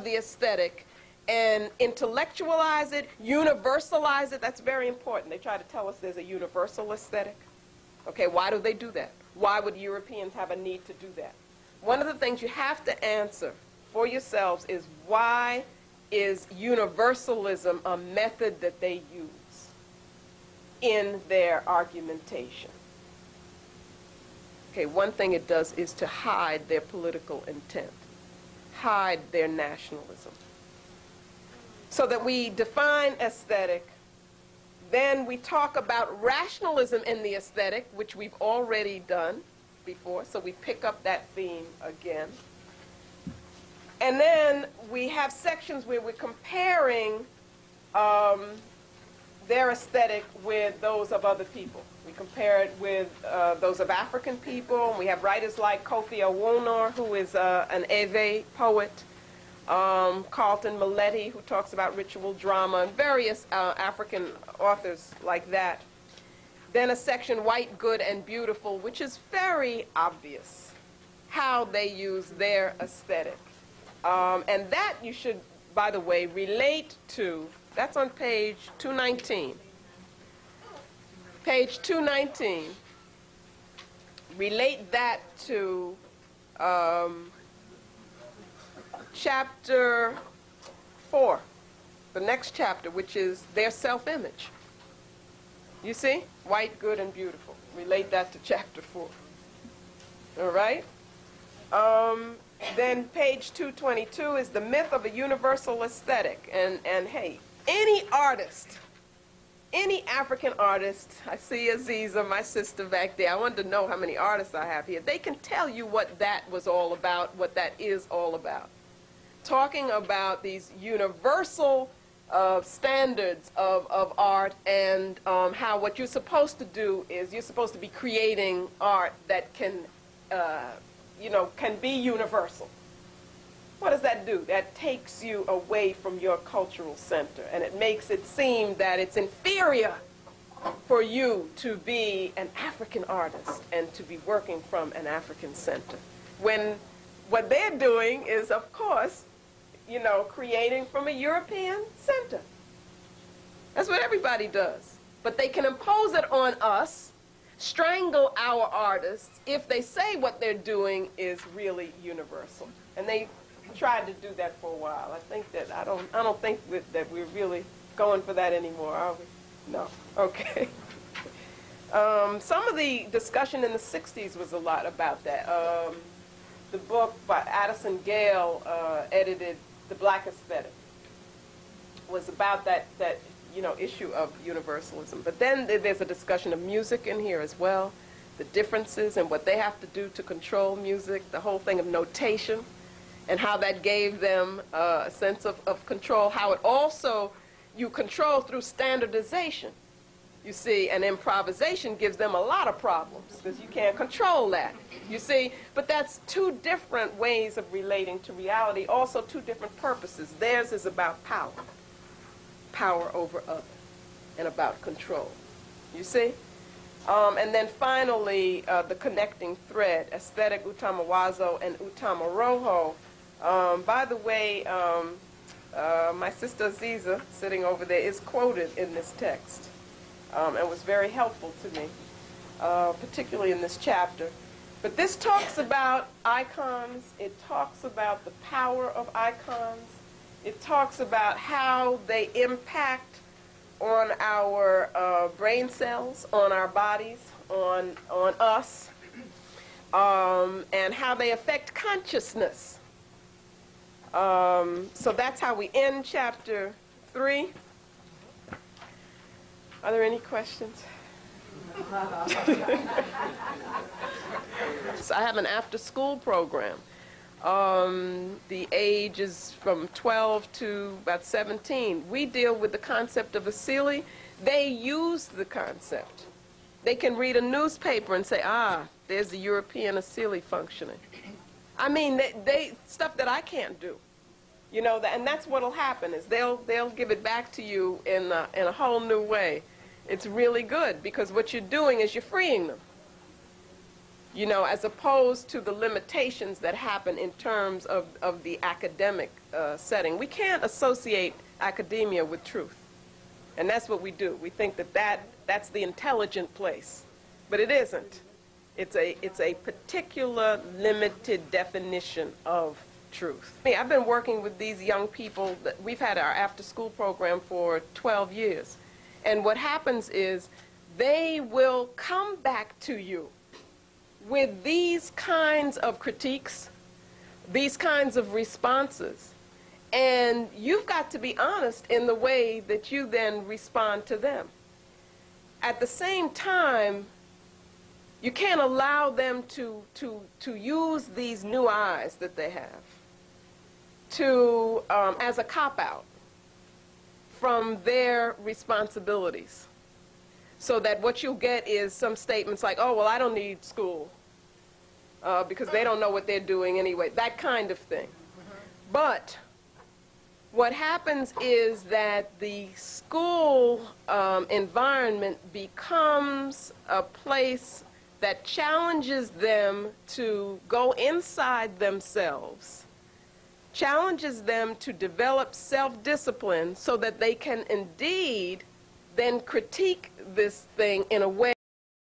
of the aesthetic and intellectualize it, universalize it. That's very important. They try to tell us there's a universal aesthetic. Okay, why do they do that? Why would Europeans have a need to do that? One of the things you have to answer for yourselves is, why is universalism a method that they use in their argumentation? Okay, one thing it does is to hide their political intent, hide their nationalism. So that we define aesthetic, then we talk about rationalism in the aesthetic, which we've already done before, so we pick up that theme again. And then we have sections where we're comparing their aesthetic with those of other people. We compare it with those of African people, and we have writers like Kofi Awonor, who is an Ewe poet, Carlton Maletti, who talks about ritual drama, and various African authors like that. Then a section, White, Good, and Beautiful, which is very obvious how they use their aesthetic. And that you should, by the way, relate to, that's on page 219. Page 219, relate that to chapter 4, the next chapter, which is their self-image. You see? White, Good, and Beautiful. Relate that to chapter 4. All right? Then page 222 is the myth of a universal aesthetic. And hey, any artist, any African artist, I see Aziza, my sister back there, I wanted to know how many artists I have here. They can tell you what that was all about, what that is all about. Talking about these universal standards of art, and how what you're supposed to do is you're supposed to be creating art that can, you know, can be universal. What does that do? That takes you away from your cultural center, and it makes it seem that it's inferior for you to be an African artist and to be working from an African center. When what they're doing is, of course, you know, creating from a European center. That's what everybody does. But they can impose it on us, strangle our artists, if they say what they're doing is really universal. And they tried to do that for a while. I think that, I don't think that we're really going for that anymore, are we? No. Okay. Some of the discussion in the 60s was a lot about that. The book by Addison Gale, edited The Black Aesthetic, was about that you know, issue of universalism. But then there's a discussion of music in here as well, the differences and what they have to do to control music, the whole thing of notation, and how that gave them a sense of control, how it also, you control through standardization. You see, and improvisation gives them a lot of problems because you can't control that, you see. But that's two different ways of relating to reality, also two different purposes. Theirs is about power, power over others, and about control, you see. And then finally, the connecting thread, aesthetic Utamawazo and Utamaroho. By the way, my sister Aziza, sitting over there, is quoted in this text. And was very helpful to me, particularly in this chapter. But this talks about icons. It talks about the power of icons. It talks about how they impact on our brain cells, on our bodies, on us, and how they affect consciousness. So that's how we end chapter 3. Are there any questions? So I have an after-school program. The age is from 12 to about 17. We deal with the concept of Asili. They use the concept. They can read a newspaper and say, ah, there's the European Asili functioning. I mean, stuff that I can't do. You know, and that's what'll happen is they'll give it back to you in a whole new way. It's really good because what you're doing is you're freeing them. You know, as opposed to the limitations that happen in terms of the academic setting. We can't associate academia with truth. And that's what we do. We think that, that's the intelligent place. But it isn't. It's a particular limited definition of truth. I've been working with these young people. We've had our after-school program for 12 years. And what happens is they will come back to you with these kinds of critiques, these kinds of responses. And you've got to be honest in the way that you then respond to them. At the same time, you can't allow them to use these new eyes that they have as a cop-out from their responsibilities. So that what you'll get is some statements like, oh, well, I don't need school because they don't know what they're doing anyway, that kind of thing. But what happens is that the school environment becomes a place that challenges them to go inside themselves, challenges them to develop self-discipline so that they can indeed then critique this thing in a way